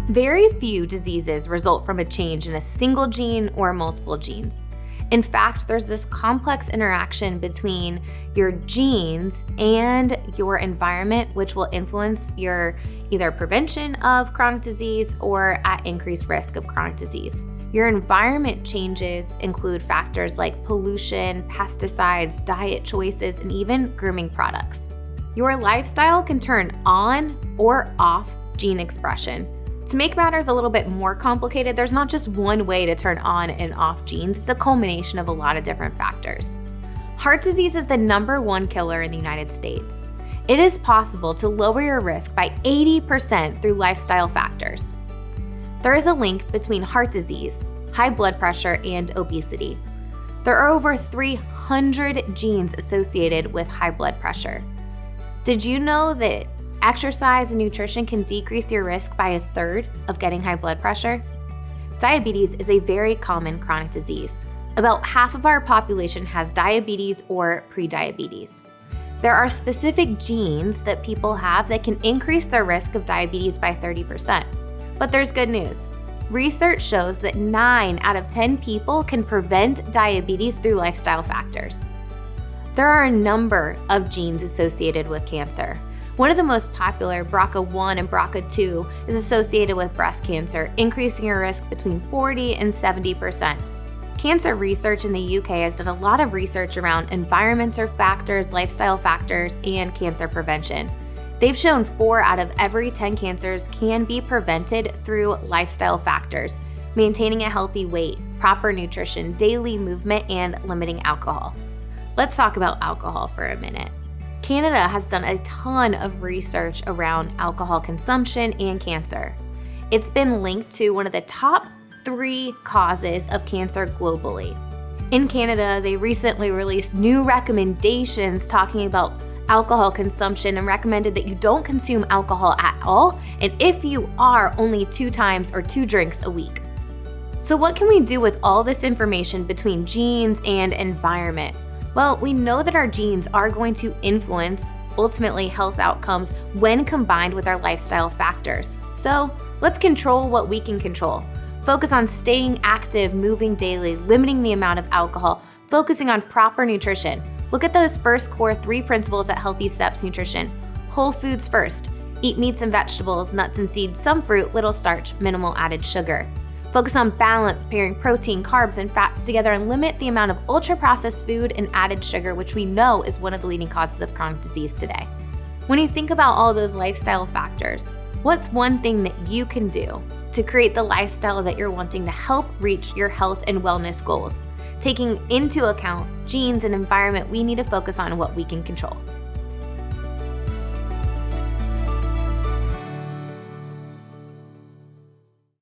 Very few diseases result from a change in a single gene or multiple genes. In fact, there's this complex interaction between your genes and your environment, which will influence your either prevention of chronic disease or at increased risk of chronic disease. Your environment changes include factors like pollution, pesticides, diet choices, and even grooming products. Your lifestyle can turn on or off gene expression. To make matters a little bit more complicated, there's not just one way to turn on and off genes. It's a culmination of a lot of different factors. Heart disease is the #1 killer in the United States. It is possible to lower your risk by 80% through lifestyle factors. There is a link between heart disease, high blood pressure, and obesity. There are over 300 genes associated with high blood pressure. Did you know that exercise and nutrition can decrease your risk by 1/3 of getting high blood pressure? Diabetes is a very common chronic disease. About half of our population has diabetes or prediabetes. There are specific genes that people have that can increase their risk of diabetes by 30%. But there's good news. Research shows that 9 out of 10 people can prevent diabetes through lifestyle factors. There are a number of genes associated with cancer. One of the most popular, BRCA1 and BRCA2, is associated with breast cancer, increasing your risk between 40 and 70%. Cancer research in the UK has done a lot of research around environmental factors, lifestyle factors, and cancer prevention. They've shown 4 out of every 10 cancers can be prevented through lifestyle factors, maintaining a healthy weight, proper nutrition, daily movement, and limiting alcohol. Let's talk about alcohol for a minute. Canada has done a ton of research around alcohol consumption and cancer. It's been linked to one of the top 3 causes of cancer globally. In Canada, they recently released new recommendations talking about alcohol consumption and recommended that you don't consume alcohol at all, and if you are, only 2 times or 2 drinks a week. So what can we do with all this information between genes and environment? Well, we know that our genes are going to influence, ultimately, health outcomes when combined with our lifestyle factors. So let's control what we can control. Focus on staying active, moving daily, limiting the amount of alcohol, focusing on proper nutrition. Look at those first core 3 principles at Healthy Steps Nutrition. Whole foods first. Eat meats and vegetables, nuts and seeds, some fruit, little starch, minimal added sugar. Focus on balance, pairing protein, carbs, and fats together, and limit the amount of ultra-processed food and added sugar, which we know is one of the leading causes of chronic disease today. When you think about all those lifestyle factors, what's one thing that you can do to create the lifestyle that you're wanting to help reach your health and wellness goals? Taking into account genes and environment, we need to focus on what we can control.